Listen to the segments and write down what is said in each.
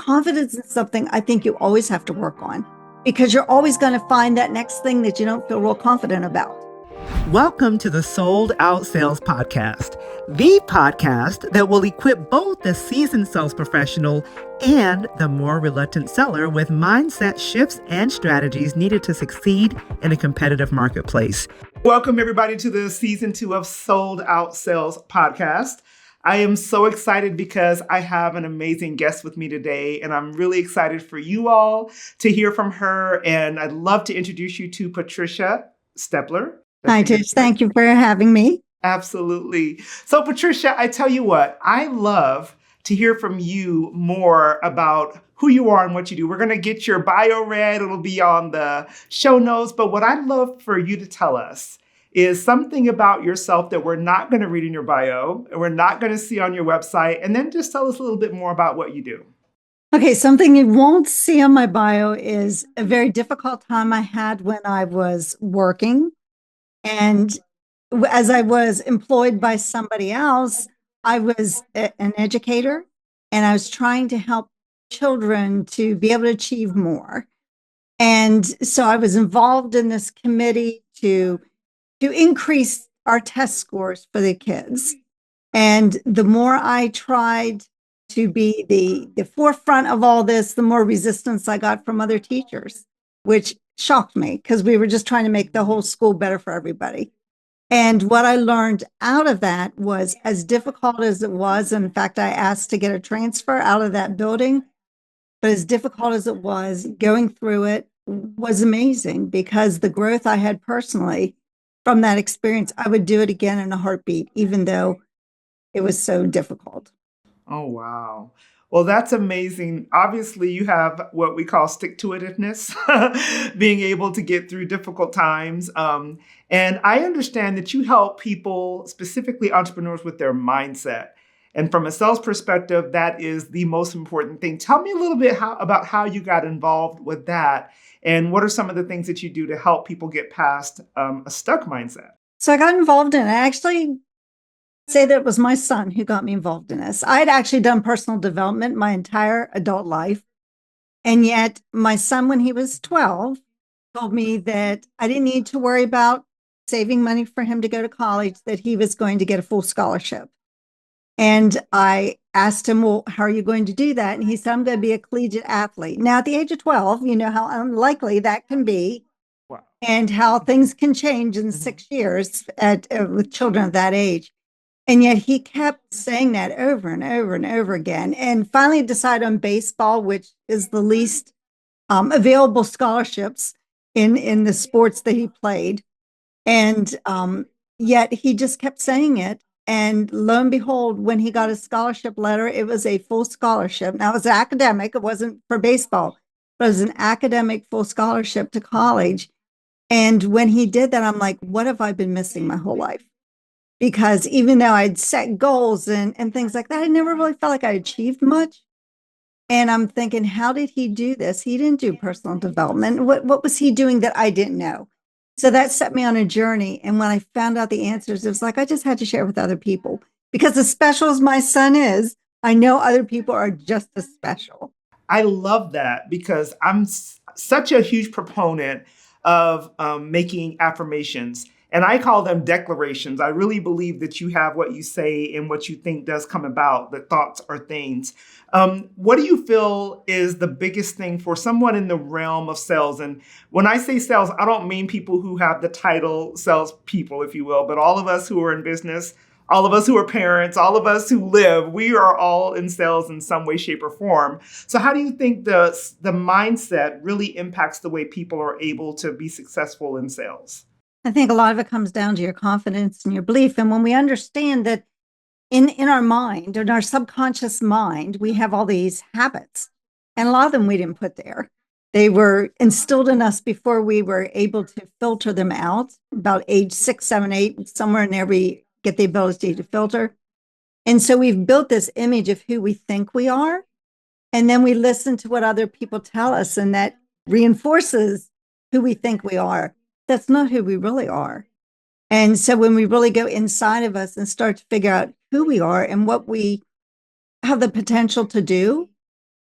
confidence is something I think you always have to work on because you're always going to find that next thing that you don't feel real confident about. Welcome to the Sold Out Sales Podcast, the podcast that will equip both the seasoned sales professional and the more reluctant seller with mindset shifts and strategies needed to succeed in a competitive marketplace. Welcome, everybody, to the season 2 of Sold Out Sales Podcast. I am so excited because I have an amazing guest with me today, and I'm really excited for you all to hear from her. And I'd love to introduce you to Patricia Stepler. Hi, Tish. Thank you for having me. Absolutely. So, Patricia, I tell you what, I love to hear from you more about who you are and what you do. We're going to get your bio read. It'll be on the show notes. But what I'd love for you to tell us is something about yourself that we're not going to read in your bio and we're not going to see on your website. And then just tell us a little bit more about what you do. Okay, something you won't see on my bio is a very difficult time I had when I was working. And as I was employed by somebody else, I was an educator and I was trying to help children to be able to achieve more. And so I was involved in this committee to increase our test scores for the kids. And the more I tried to be the forefront of all this, the more resistance I got from other teachers, which shocked me because we were just trying to make the whole school better for everybody. And what I learned out of that was, as difficult as it was, in fact, I asked to get a transfer out of that building, but as difficult as it was, going through it was amazing because the growth I had personally from that experience, I would do it again in a heartbeat, even though it was so difficult. Oh, wow. Well, that's amazing. Obviously, you have what we call stick-to-itiveness, being able to get through difficult times. And I understand that you help people, specifically entrepreneurs, with their mindset. And from a sales perspective, that is the most important thing. Tell me a little bit about how you got involved with that. And what are some of the things that you do to help people get past a stuck mindset? So I got involved in it. I actually say that it was my son who got me involved in this. I had actually done personal development my entire adult life. And yet my son, when he was 12, told me that I didn't need to worry about saving money for him to go to college, that he was going to get a full scholarship. And I asked him, well, how are you going to do that? And he said, I'm going to be a collegiate athlete. Now, at the age of 12, you know how unlikely that can be. Wow. And how things can change in 6 years with children of that age. And yet he kept saying that over and over and over again, and finally decided on baseball, which is the least available scholarships in the sports that he played. And yet he just kept saying it. And lo and behold, when he got a scholarship letter, it was a full scholarship. Now, it was academic. It wasn't for baseball, but it was an academic full scholarship to college. And when he did that, I'm like, what have I been missing my whole life? Because even though I'd set goals and things like that, I never really felt like I achieved much. And I'm thinking, how did he do this? He didn't do personal development. What was he doing that I didn't know? So that set me on a journey. And when I found out the answers, it was like I just had to share with other people. Because as special as my son is, I know other people are just as special. I love that because I'm such a huge proponent of making affirmations. And I call them declarations. I really believe that you have what you say and what you think does come about, that thoughts are things. What do you feel is the biggest thing for someone in the realm of sales? And when I say sales, I don't mean people who have the title salespeople, if you will, but all of us who are in business, all of us who are parents, all of us who live, we are all in sales in some way, shape, or form. So how do you think the mindset really impacts the way people are able to be successful in sales? I think a lot of it comes down to your confidence and your belief. And when we understand that in our mind, in our subconscious mind, we have all these habits, and a lot of them we didn't put there. They were instilled in us before we were able to filter them out. About age 6, 7, 8, somewhere in there, we get the ability to filter. And so we've built this image of who we think we are. And then we listen to what other people tell us, and that reinforces who we think we are. That's not who we really are. And so when we really go inside of us and start to figure out who we are and what we have the potential to do,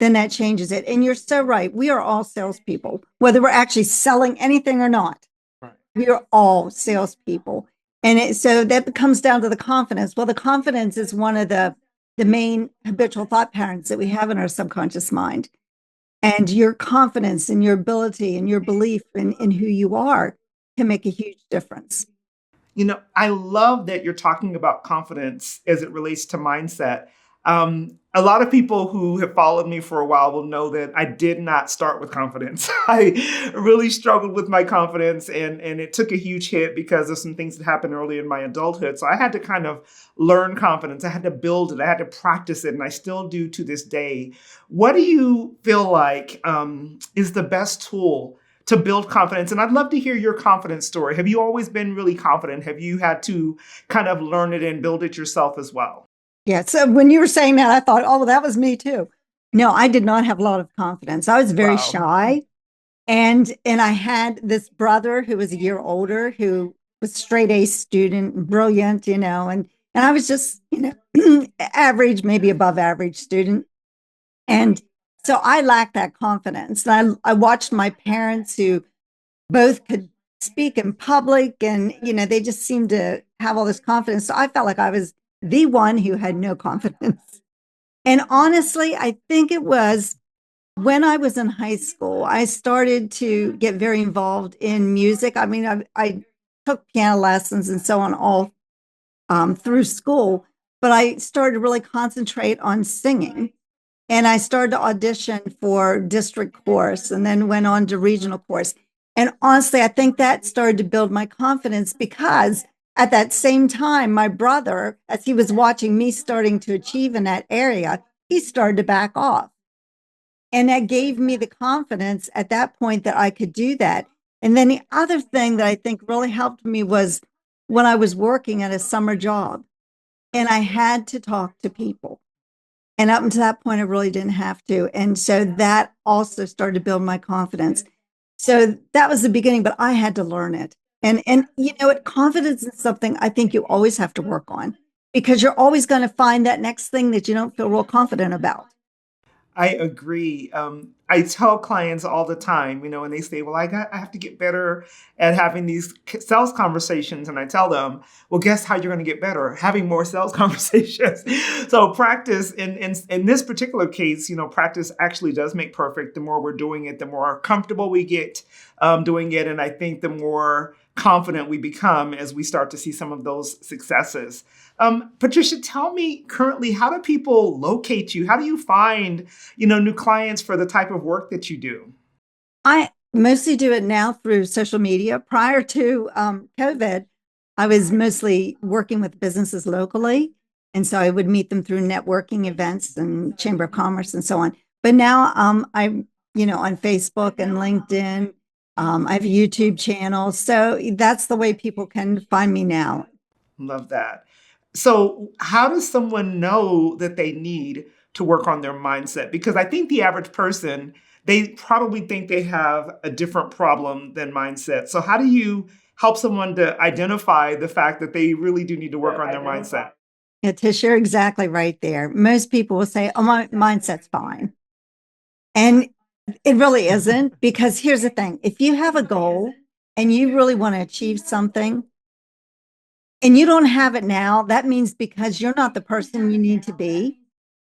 then that changes it. And you're so right. We are all salespeople, whether we're actually selling anything or not. Right. We are all salespeople. So that comes down to the confidence. Well, the confidence is one of the main habitual thought patterns that we have in our subconscious mind. And your confidence and your ability and your belief in who you are can make a huge difference. I love that you're talking about confidence as it relates to mindset. A lot of people who have followed me for a while will know that I did not start with confidence. I really struggled with my confidence, and it took a huge hit because of some things that happened early in my adulthood. So I had to kind of learn confidence. I had to build it. I had to practice it, and I still do to this day. What do you feel like is the best tool to build confidence? And I'd love to hear your confidence story. Have you always been really confident? Have you had to kind of learn it and build it yourself as well? Yeah. So when you were saying that, I thought, oh, well, that was me too. No, I did not have a lot of confidence. I was very Wow. shy. And I had this brother who was a year older who was straight A student, brilliant, and I was just, average, maybe above average student. And so I lacked that confidence. And I watched my parents who both could speak in public and, they just seemed to have all this confidence. So I felt like I was the one who had no confidence. And honestly, I think it was when I was in high school, I started to get very involved in music. I mean, I took piano lessons and so on all through school, but I started to really concentrate on singing. And I started to audition for district chorus and then went on to regional chorus. And honestly, I think that started to build my confidence because at that same time, my brother, as he was watching me starting to achieve in that area, he started to back off. And that gave me the confidence at that point that I could do that. And then the other thing that I think really helped me was when I was working at a summer job and I had to talk to people. And up until that point, I really didn't have to. And so that also started to build my confidence. So that was the beginning, but I had to learn it. And confidence is something I think you always have to work on because you're always going to find that next thing that you don't feel real confident about. I agree. I tell clients all the time, when they say, well, I have to get better at having these sales conversations. And I tell them, well, guess how you're going to get better? Having more sales conversations. So practice in this particular case, practice actually does make perfect. The more we're doing it, the more comfortable we get doing it. And I think the more confident we become as we start to see some of those successes. Patricia, tell me currently, how do people locate you? How do you find, new clients for the type of work that you do? I mostly do it now through social media. Prior to COVID, I was mostly working with businesses locally. And so I would meet them through networking events and Chamber of Commerce and so on. But now I'm, on Facebook and LinkedIn. I have a YouTube channel. So that's the way people can find me now. Love that. So, how does someone know that they need to work on their mindset? Because I think the average person, they probably think they have a different problem than mindset. So, how do you help someone to identify the fact that they really do need to work on their mindset? Yeah, Tish, you're exactly right there. Most people will say, oh, my mindset's fine. And it really isn't, because here's the thing. If you have a goal and you really want to achieve something, and you don't have it now, that means because you're not the person you need to be.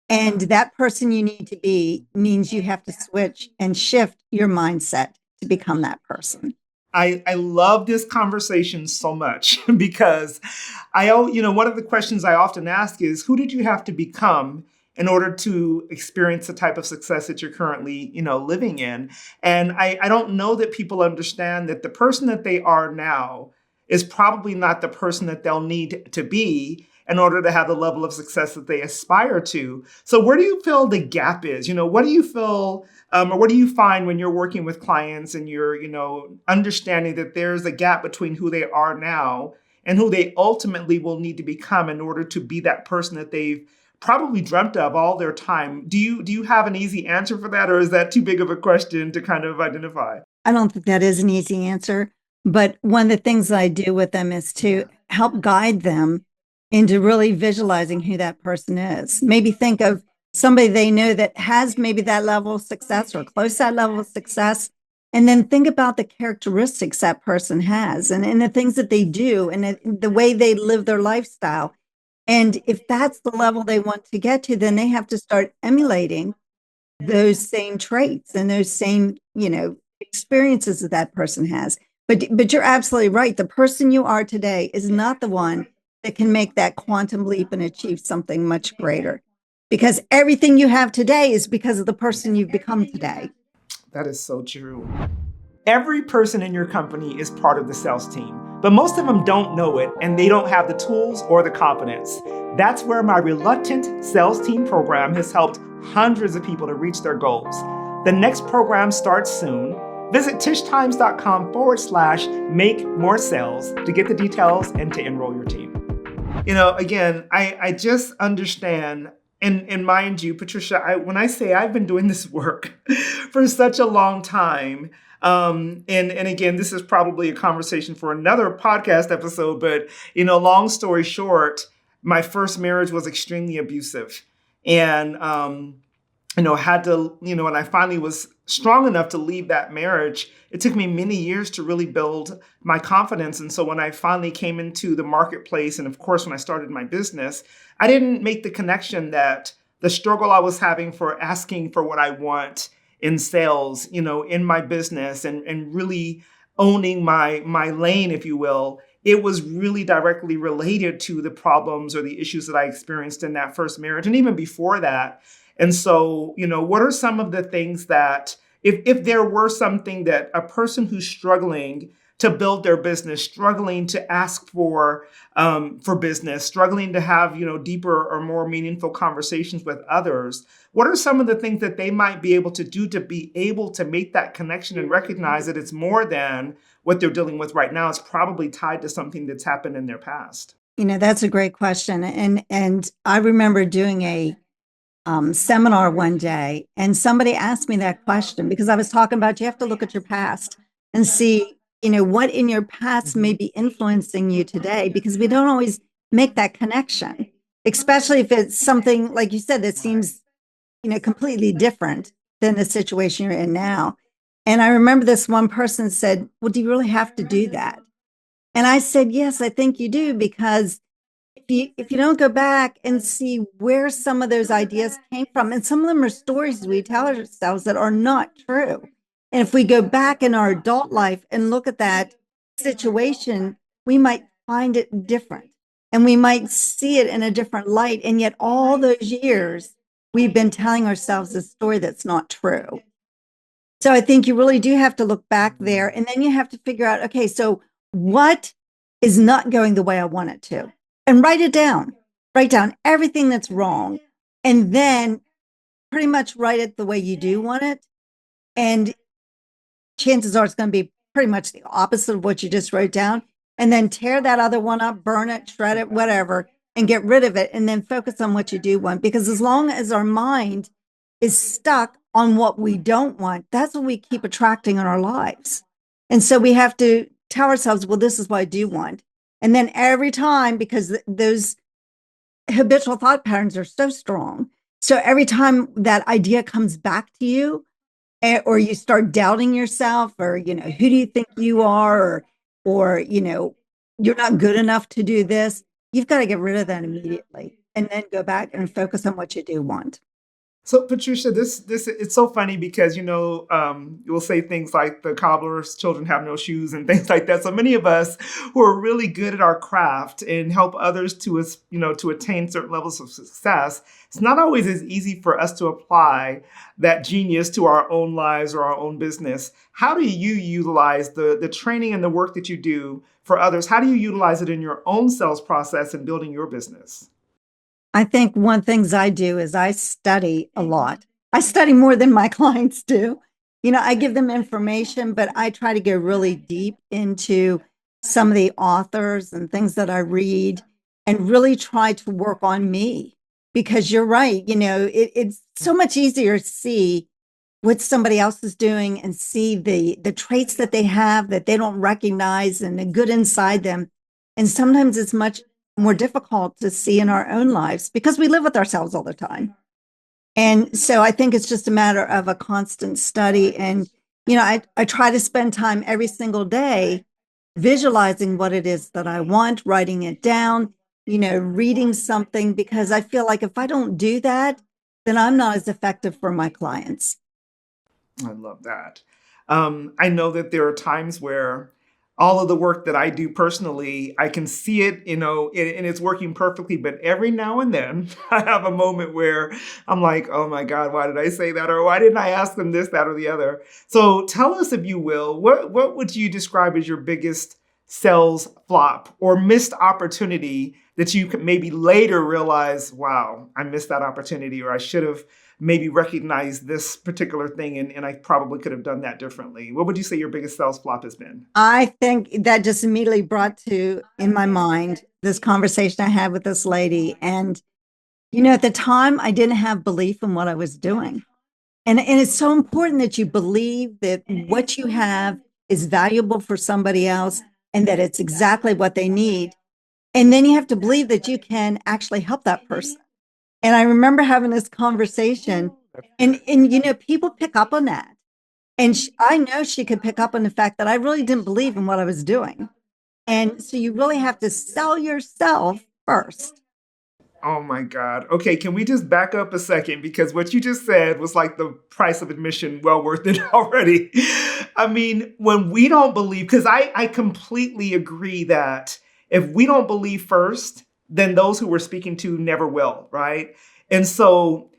And that person you need to be means you have to switch and shift your mindset to become that person. I love this conversation so much because one of the questions I often ask is, who did you have to become in order to experience the type of success that you're currently, living in? And I don't know that people understand that the person that they are now is probably not the person that they'll need to be in order to have the level of success that they aspire to. So where do you feel the gap is? What do you feel, or what do you find when you're working with clients and you're, understanding that there's a gap between who they are now and who they ultimately will need to become in order to be that person that they've probably dreamt of all their time? Do you have an easy answer for that, or is that too big of a question to kind of identify? I don't think that is an easy answer. But one of the things that I do with them is to help guide them into really visualizing who that person is. Maybe think of somebody they know that has maybe that level of success or close to that level of success. And then think about the characteristics that person has and the things that they do and the way they live their lifestyle. And if that's the level they want to get to, then they have to start emulating those same traits and those same, experiences that that person has. But you're absolutely right. The person you are today is not the one that can make that quantum leap and achieve something much greater. Because everything you have today is because of the person you've become today. That is so true. Every person in your company is part of the sales team, but most of them don't know it and they don't have the tools or the confidence. That's where my Reluctant Sales Team program has helped hundreds of people to reach their goals. The next program starts soon. Visit tishtimes.com/make more sales to get the details and to enroll your team. Again, I just understand. And mind you, Patricia, when I say I've been doing this work for such a long time, and again, this is probably a conversation for another podcast episode, but long story short, my first marriage was extremely abusive, and had to, when I finally was strong enough to leave that marriage, it took me many years to really build my confidence. And so when I finally came into the marketplace, and of course, when I started my business, I didn't make the connection that the struggle I was having for asking for what I want in sales, in my business and really owning my lane, if you will, it was really directly related to the problems or the issues that I experienced in that first marriage and even before that. And so, what are some of the things that if there were something that a person who's struggling to build their business, struggling to ask for business, struggling to have, deeper or more meaningful conversations with others, what are some of the things that they might be able to do to be able to make that connection and recognize that it's more than what they're dealing with right now? It's probably tied to something that's happened in their past. That's a great question. And I remember doing a seminar one day, and somebody asked me that question because I was talking about you have to look at your past and see, what in your past may be influencing you today, because we don't always make that connection, especially if it's something, like you said, that seems, completely different than the situation you're in now. And I remember this one person said, well, do you really have to do that? And I said, yes, I think you do, because if you don't go back and see where some of those ideas came from, and some of them are stories we tell ourselves that are not true. And if we go back in our adult life and look at that situation, we might find it different and we might see it in a different light. And yet all those years, we've been telling ourselves a story that's not true. So I think you really do have to look back there, and then you have to figure out, okay, so what is not going the way I want it to? And write it down. Write down everything that's wrong, and then pretty much write it the way you do want it. And chances are it's going to be pretty much the opposite of what you just wrote down. And then tear that other one up, burn it, shred it, whatever, and get rid of it. And then focus on what you do want. Because as long as our mind is stuck on what we don't want, that's what we keep attracting in our lives. And so we have to tell ourselves, well, this is what I do want. And then every time, because those habitual thought patterns are so strong. So every time that idea comes back to you, or you start doubting yourself, or, who do you think you are? Or, you're not good enough to do this. You've got to get rid of that immediately and then go back and focus on what you do want. So Patricia, this it's so funny because you'll say things like the cobbler's children have no shoes and things like that. So many of us who are really good at our craft and help others to attain certain levels of success, it's not always as easy for us to apply that genius to our own lives or our own business. How do you utilize the training and the work that you do for others? How do you utilize it in your own sales process and building your business? I think one of the things I do is I study a lot. I study more than my clients do. I give them information, but I try to go really deep into some of the authors and things that I read and really try to work on me, because you're right. It's so much easier to see what somebody else is doing and see the traits that they have that they don't recognize and the good inside them. And sometimes it's much more difficult to see in our own lives because we live with ourselves all the time. And so I think it's just a matter of a constant study. And, I try to spend time every single day visualizing what it is that I want, writing it down, reading something, because I feel like if I don't do that, then I'm not as effective for my clients. I love that. I know that there are times where all of the work that I do personally, I can see it, and it's working perfectly. But every now and then, I have a moment where I'm like, oh my God, why did I say that? Or why didn't I ask them this, that, or the other? So tell us, if you will, what would you describe as your biggest sales flop or missed opportunity that you could maybe later realize, wow, I missed that opportunity, or I should have maybe recognize this particular thing, and I probably could have done that differently. What would you say your biggest sales flop has been? I think that just immediately brought to in my mind this conversation I had with this lady. And, at the time I didn't have belief in what I was doing. And it's so important that you believe that what you have is valuable for somebody else and that it's exactly what they need. And then you have to believe that you can actually help that person. And I remember having this conversation, and people pick up on that. And I know she could pick up on the fact that I really didn't believe in what I was doing. And so you really have to sell yourself first. Oh my God. Okay, can we just back up a second? Because what you just said was like the price of admission, well worth it already. I mean, when we don't believe, because I completely agree that if we don't believe first, then those who we're speaking to never will, right? And so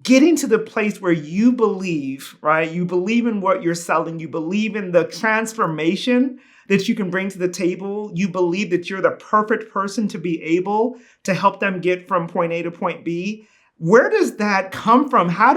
getting to the place where you believe, right? You believe in what you're selling. You believe in the transformation that you can bring to the table. You believe that you're the perfect person to be able to help them get from point A to point B. Where does that come from? How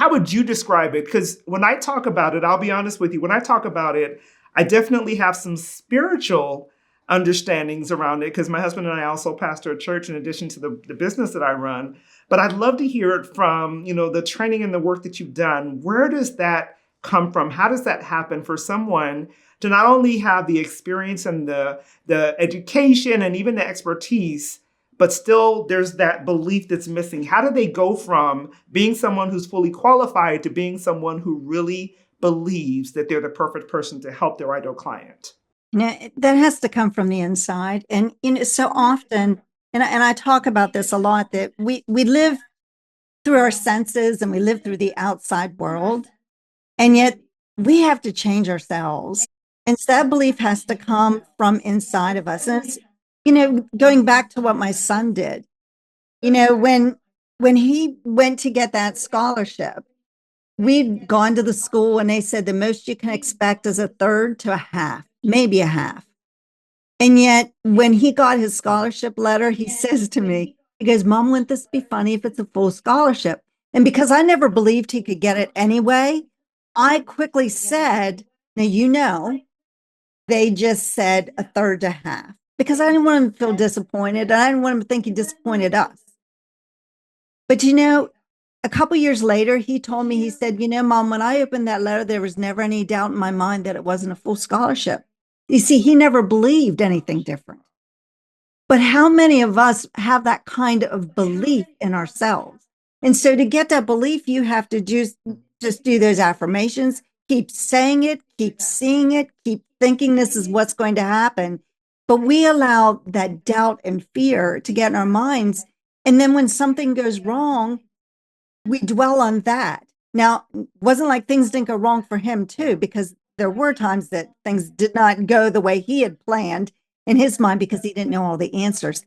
would you describe it? Because when I talk about it, I'll be honest with you, when I talk about it, I definitely have some spiritual understandings around it, because my husband and I also pastor a church in addition to the business that I run. But I'd love to hear it from, the training and the work that you've done. Where does that come from? How does that happen for someone to not only have the experience and the education and even the expertise, but still there's that belief that's missing? How do they go from being someone who's fully qualified to being someone who really believes that they're the perfect person to help their ideal client? That has to come from the inside. And, so often, and I talk about this a lot, that we live through our senses and we live through the outside world. And yet we have to change ourselves. And so that belief has to come from inside of us. And it's, going back to what my son did, when he went to get that scholarship, we'd gone to the school and they said the most you can expect is a third to a half, maybe a half. And yet when he got his scholarship letter, he says to me, he goes, Mom, wouldn't this be funny if it's a full scholarship? And because I never believed he could get it anyway, I quickly said, now, they just said a third to half, because I didn't want him to feel disappointed. And I didn't want him to think he disappointed us. But a couple years later, he told me, he said, Mom, when I opened that letter, there was never any doubt in my mind that it wasn't a full scholarship. You see, he never believed anything different. But how many of us have that kind of belief in ourselves? And so to get that belief, you have to just do those affirmations, keep saying it, keep seeing it, keep thinking this is what's going to happen. But we allow that doubt and fear to get in our minds. And then when something goes wrong, we dwell on that. Now, it wasn't like things didn't go wrong for him too, because there were times that things did not go the way he had planned in his mind because he didn't know all the answers.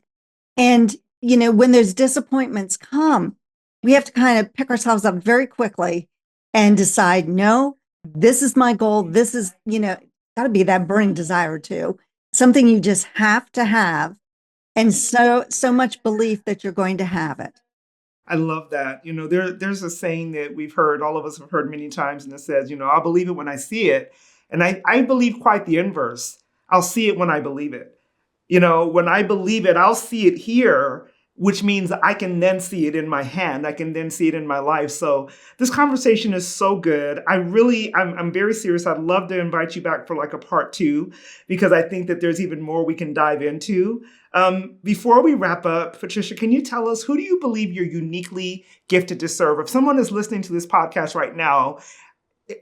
And, when those disappointments come, we have to kind of pick ourselves up very quickly and decide, no, this is my goal. This is, got to be that burning desire too. Something you just have to have. And so much belief that you're going to have it. I love that. There's a saying that we've heard, all of us have heard many times, and it says, I'll believe it when I see it. And I believe quite the inverse. I'll see it when I believe it. When I believe it, I'll see it here. which means I can then see it in my hand. I can then see it in my life. So this conversation is so good. I'm very serious. I'd love to invite you back for like a part 2, because I think that there's even more we can dive into. Before we wrap up, Patricia, can you tell us, who do you believe you're uniquely gifted to serve? If someone is listening to this podcast right now,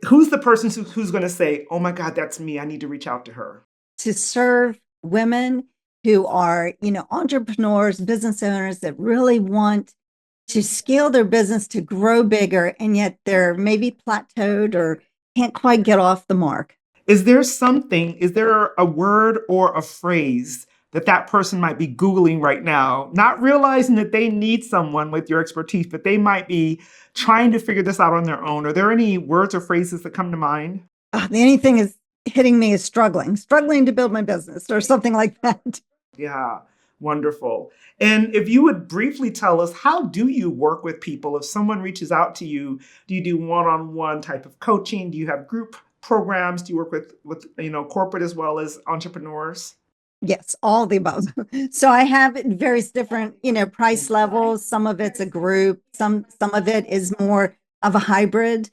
who's the person who's going to say, oh my God, that's me, I need to reach out to her? To serve women who are, entrepreneurs, business owners that really want to scale their business to grow bigger, and yet they're maybe plateaued or can't quite get off the mark. Is there a word or a phrase that person might be Googling right now, not realizing that they need someone with your expertise, but they might be trying to figure this out on their own? Are there any words or phrases that come to mind? Anything is hitting me is struggling to build my business or something like that. Yeah, wonderful. And if you would briefly tell us, how do you work with people? If someone reaches out to you, do you do one-on-one type of coaching? Do you have group programs? Do you work with corporate as well as entrepreneurs? Yes, all the above. So I have various different, price levels. Some of it's a group. Some of it is more of a hybrid.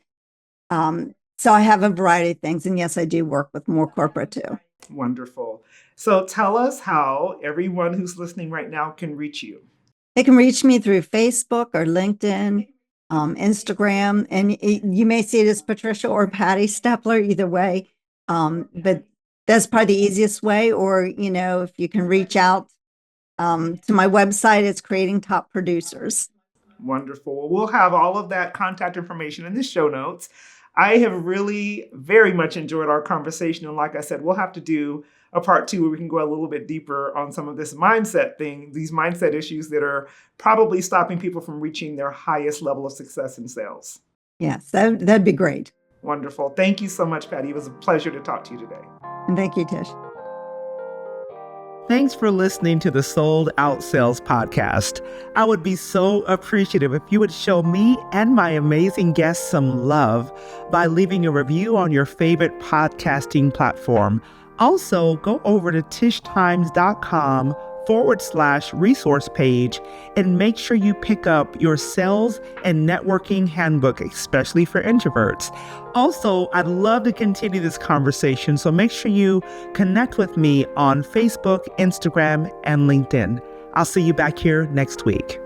So I have a variety of things. And yes, I do work with more corporate too. Wonderful. So tell us how everyone who's listening right now can reach you. They can reach me through Facebook or LinkedIn, Instagram, and you may see it as Patricia or Patty Stepler, either way. But that's probably the easiest way. Or, if you can reach out to my website, it's Creating Top Producers. Wonderful. We'll have all of that contact information in the show notes. I have really very much enjoyed our conversation. And like I said, we'll have to do a part 2 where we can go a little bit deeper on some of this mindset thing, these mindset issues that are probably stopping people from reaching their highest level of success in sales. Yes, that'd be great. Wonderful. Thank you so much, Patty. It was a pleasure to talk to you today. And thank you, Tish. Thanks for listening to the Sold Out Sales Podcast. I would be so appreciative if you would show me and my amazing guests some love by leaving a review on your favorite podcasting platform. Also, go over to tishtimes.com/resource page and make sure you pick up your sales and networking handbook, especially for introverts. Also, I'd love to continue this conversation, so make sure you connect with me on Facebook, Instagram, and LinkedIn. I'll see you back here next week.